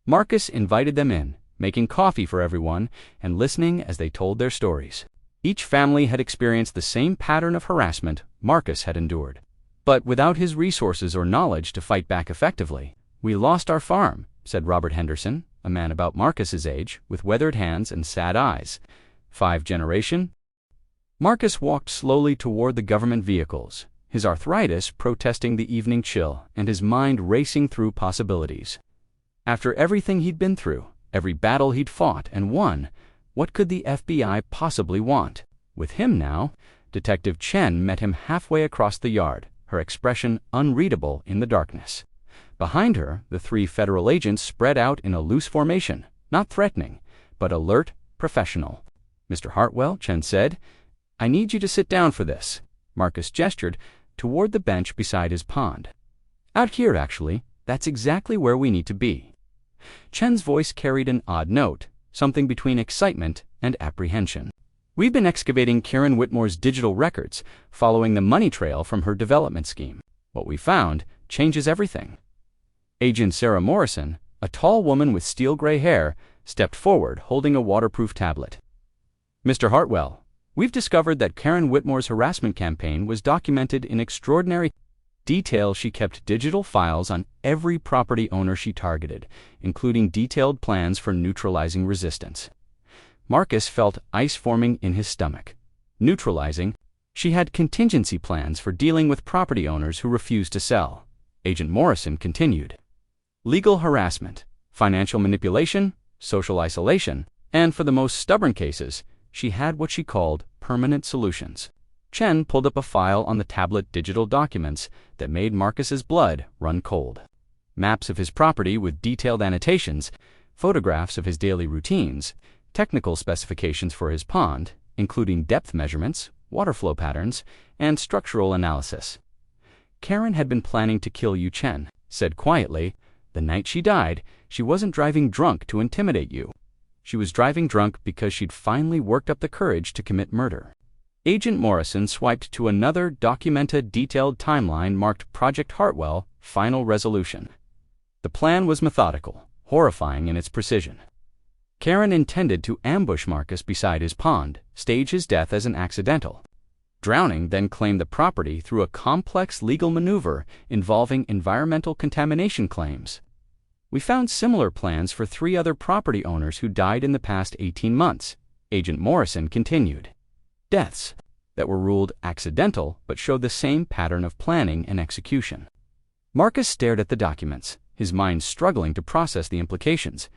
Marcus invited them in, making coffee for everyone and listening as they told their stories. Each family had experienced the same pattern of harassment Marcus had endured. But without his resources or knowledge to fight back effectively, "We lost our farm," said Robert Henderson, a man about Marcus's age, with weathered hands and sad eyes. 5 generation. Marcus walked slowly toward the government vehicles, his arthritis protesting the evening chill and his mind racing through possibilities. After everything he'd been through, every battle he'd fought and won, what could the FBI possibly want? With him now, Detective Chen met him halfway across the yard, her expression unreadable in the darkness. Behind her, the 3 federal agents spread out in a loose formation, not threatening, but alert, professional. "Mr. Hartwell," Chen said, "I need you to sit down for this." Marcus gestured toward the bench beside his pond. "Out here, actually. That's exactly where we need to be." Chen's voice carried an odd note, something between excitement and apprehension. "We've been excavating Karen Whitmore's digital records, following the money trail from her development scheme. What we found changes everything." Agent Sarah Morrison, a tall woman with steel-gray hair, stepped forward holding a waterproof tablet. "Mr. Hartwell, we've discovered that Karen Whitmore's harassment campaign was documented in extraordinary detail. She kept digital files on every property owner she targeted, including detailed plans for neutralizing resistance." Marcus felt ice forming in his stomach. Neutralizing? She had contingency plans for dealing with property owners who refused to sell. Agent Morrison continued. Legal harassment, financial manipulation, social isolation, and for the most stubborn cases, she had what she called permanent solutions. Chen pulled up a file on the tablet digital documents that made Marcus's blood run cold. Maps of his property with detailed annotations, photographs of his daily routines, technical specifications for his pond, including depth measurements, water flow patterns, and structural analysis. "Karen had been planning to kill you," Chen said quietly. "The night she died, she wasn't driving drunk to intimidate you. She was driving drunk because she'd finally worked up the courage to commit murder." Agent Morrison swiped to another documented detailed timeline marked Project Hartwell Final Resolution. The plan was methodical, horrifying in its precision. Karen intended to ambush Marcus beside his pond, stage his death as an accidental drowning, then claim the property through a complex legal maneuver involving environmental contamination claims. "We found similar plans for 3 other property owners who died in the past 18 months, Agent Morrison continued. Deaths that were ruled accidental but showed the same pattern of planning and execution. Marcus stared at the documents, his mind struggling to process the implications.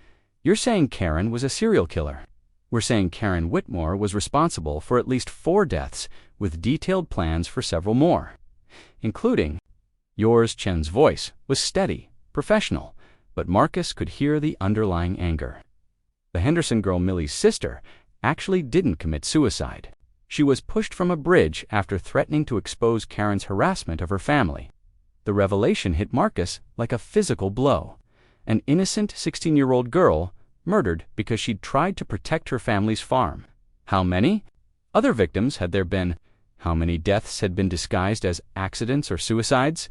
You're saying Karen was a serial killer. We're saying Karen Whitmore was responsible for at least 4 deaths with detailed plans for several more, including yours. Chen's voice was steady, professional, but Marcus could hear the underlying anger. The Henderson girl, Millie's sister, actually didn't commit suicide. She was pushed from a bridge after threatening to expose Karen's harassment of her family. The revelation hit Marcus like a physical blow. An innocent 16-year-old girl murdered because she'd tried to protect her family's farm. How many other victims had there been? How many deaths had been disguised as accidents or suicides?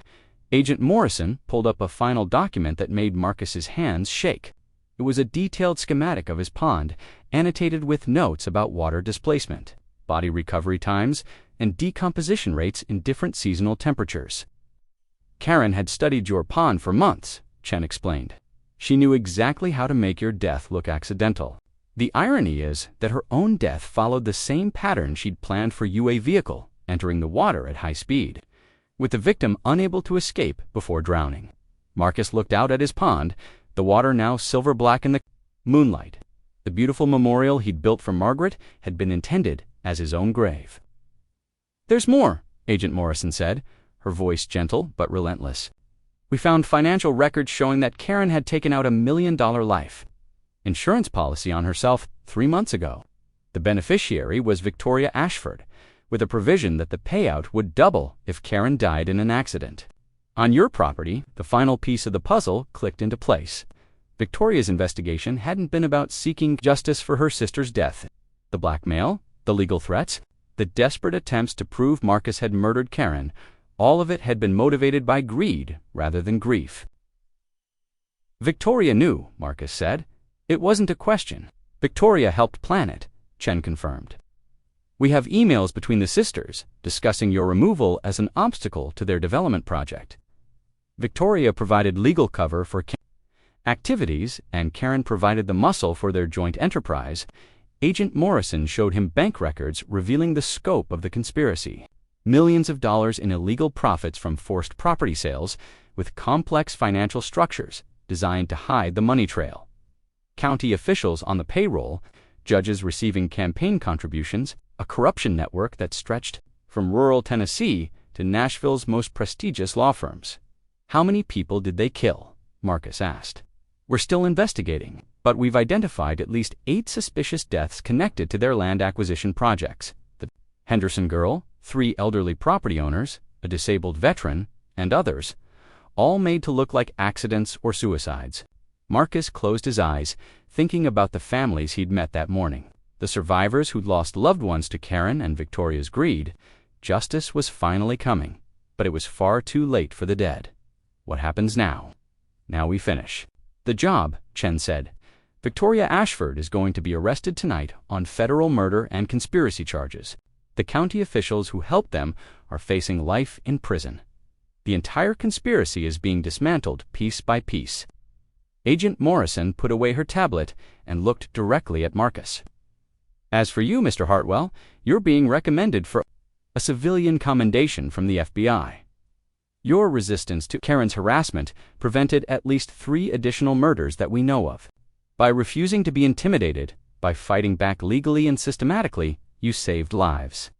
Agent Morrison pulled up a final document that made Marcus's hands shake. It was a detailed schematic of his pond, annotated with notes about water displacement, body recovery times, and decomposition rates in different seasonal temperatures. Karen had studied your pond for months, Chen explained. She knew exactly how to make your death look accidental. The irony is that her own death followed the same pattern she'd planned for a vehicle entering the water at high speed, with the victim unable to escape before drowning. Marcus looked out at his pond, the water now silver-black in the moonlight. The beautiful memorial he'd built for Margaret had been intended as his own grave. "There's more," Agent Morrison said, her voice gentle but relentless. "We found financial records showing that Karen had taken out $1 million life insurance policy on herself 3 months ago. The beneficiary was Victoria Ashford, with a provision that the payout would double if Karen died in an accident. On your property, the final piece of the puzzle clicked into place. Victoria's investigation hadn't been about seeking justice for her sister's death. The blackmail, the legal threats, the desperate attempts to prove Marcus had murdered Karen, all of it had been motivated by greed rather than grief." "Victoria knew," Marcus said. "It wasn't a question. Victoria helped plan it," Chen confirmed. "We have emails between the sisters discussing your removal as an obstacle to their development project. Victoria provided legal cover for activities, and Karen provided the muscle for their joint enterprise." Agent Morrison showed him bank records revealing the scope of the conspiracy. Millions of dollars in illegal profits from forced property sales, with complex financial structures designed to hide the money trail. County officials on the payroll, judges receiving campaign contributions, a corruption network that stretched from rural Tennessee to Nashville's most prestigious law firms. "How many people did they kill?" Marcus asked. "We're still investigating, but we've identified at least 8 suspicious deaths connected to their land acquisition projects. The Henderson girl, 3 elderly property owners, a disabled veteran, and others, all made to look like accidents or suicides." Marcus closed his eyes, thinking about the families he'd met that morning, the survivors who'd lost loved ones to Karen and Victoria's greed. Justice was finally coming, but it was far too late for the dead. What happens now? "Now we finish the job," Chen said. "Victoria Ashford is going to be arrested tonight on federal murder and conspiracy charges. The county officials who helped them are facing life in prison. The entire conspiracy is being dismantled piece by piece." Agent Morrison put away her tablet and looked directly at Marcus. "As for you, Mr. Hartwell, you're being recommended for a civilian commendation from the FBI. Your resistance to Karen's harassment prevented at least 3 additional murders that we know of. By refusing to be intimidated, by fighting back legally and systematically, you saved lives."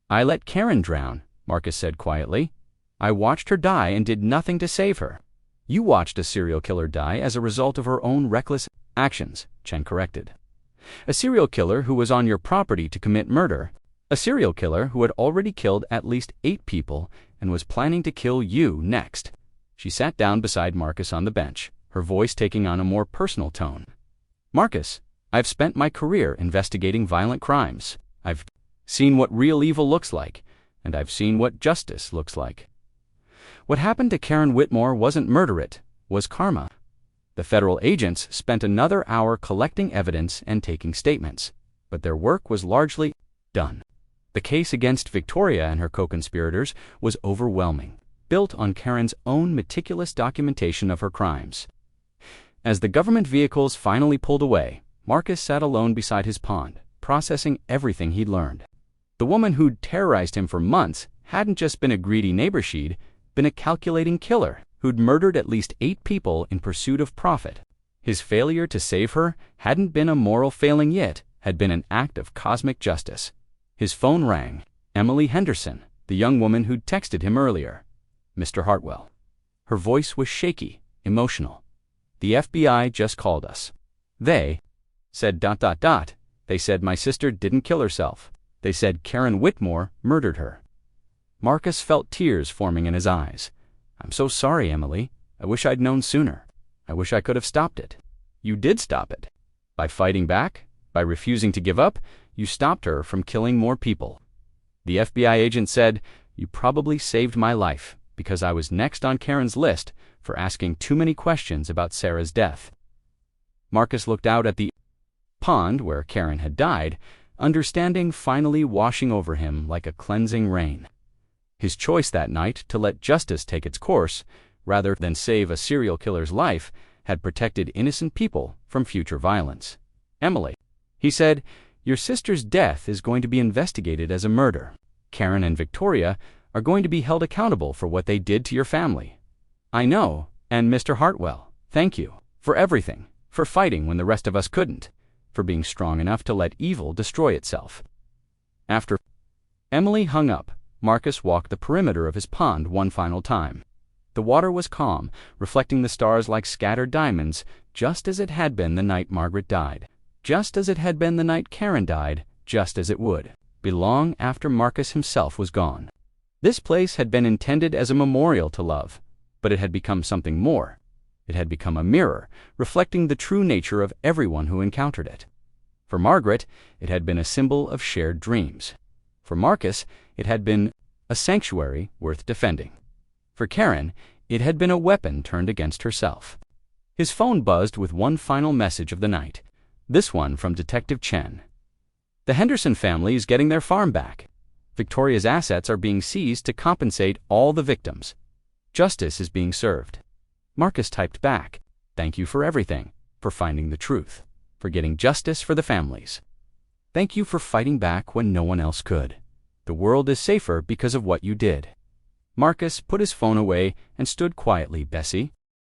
"I let Karen drown," Marcus said quietly. "I watched her die and did nothing to save her." "You watched a serial killer die as a result of her own reckless actions," Chen corrected. "A serial killer who was on your property to commit murder. A serial killer who had already killed at least 8 people and was planning to kill you next." She sat down beside Marcus on the bench, her voice taking on a more personal tone. "Marcus, I've spent my career investigating violent crimes. I've seen what real evil looks like, and I've seen what justice looks like. What happened to Karen Whitmore wasn't murder, it was karma." The federal agents spent another hour collecting evidence and taking statements, but their work was largely done. The case against Victoria and her co-conspirators was overwhelming, built on Karen's own meticulous documentation of her crimes. As the government vehicles finally pulled away, Marcus sat alone beside his pond, processing everything he'd learned. The woman who'd terrorized him for months hadn't just been a greedy neighbor, she'd been a calculating killer who'd murdered at least 8 people in pursuit of profit. His failure to save her hadn't been a moral failing yet, had been an act of cosmic justice. His phone rang. Emily Henderson, the young woman who'd texted him earlier. Mr. Hartwell. Her voice was shaky, emotional. The FBI just called us. They said ... They said my sister didn't kill herself. They said Karen Whitmore murdered her. Marcus felt tears forming in his eyes. I'm so sorry, Emily. I wish I'd known sooner. I wish I could have stopped it. You did stop it. By fighting back, by refusing to give up, you stopped her from killing more people. The FBI agent said, you probably saved my life because I was next on Karen's list for asking too many questions about Sarah's death. Marcus looked out at the pond where Karen had died, understanding finally washing over him like a cleansing rain. His choice that night to let justice take its course, rather than save a serial killer's life, had protected innocent people from future violence. Emily, he said, your sister's death is going to be investigated as a murder. Karen and Victoria are going to be held accountable for what they did to your family. I know, and Mr. Hartwell, thank you for everything, for fighting when the rest of us couldn't, for being strong enough to let evil destroy itself. After Emily hung up, Marcus walked the perimeter of his pond one final time. The water was calm, reflecting the stars like scattered diamonds, just as it had been the night Margaret died, just as it had been the night Karen died, just as it would be long after Marcus himself was gone. This place had been intended as a memorial to love, but it had become something more. It had become a mirror, reflecting the true nature of everyone who encountered it. For Margaret, it had been a symbol of shared dreams. For Marcus, it had been a sanctuary worth defending. For Karen, it had been a weapon turned against herself. His phone buzzed with one final message of the night, this one from Detective Chen. The Henderson family is getting their farm back. Victoria's assets are being seized to compensate all the victims. Justice is being served. Marcus typed back, thank you for everything, for finding the truth, for getting justice for the families. Thank you for fighting back when no one else could. The world is safer because of what you did. Marcus put his phone away and stood quietly, Bessie,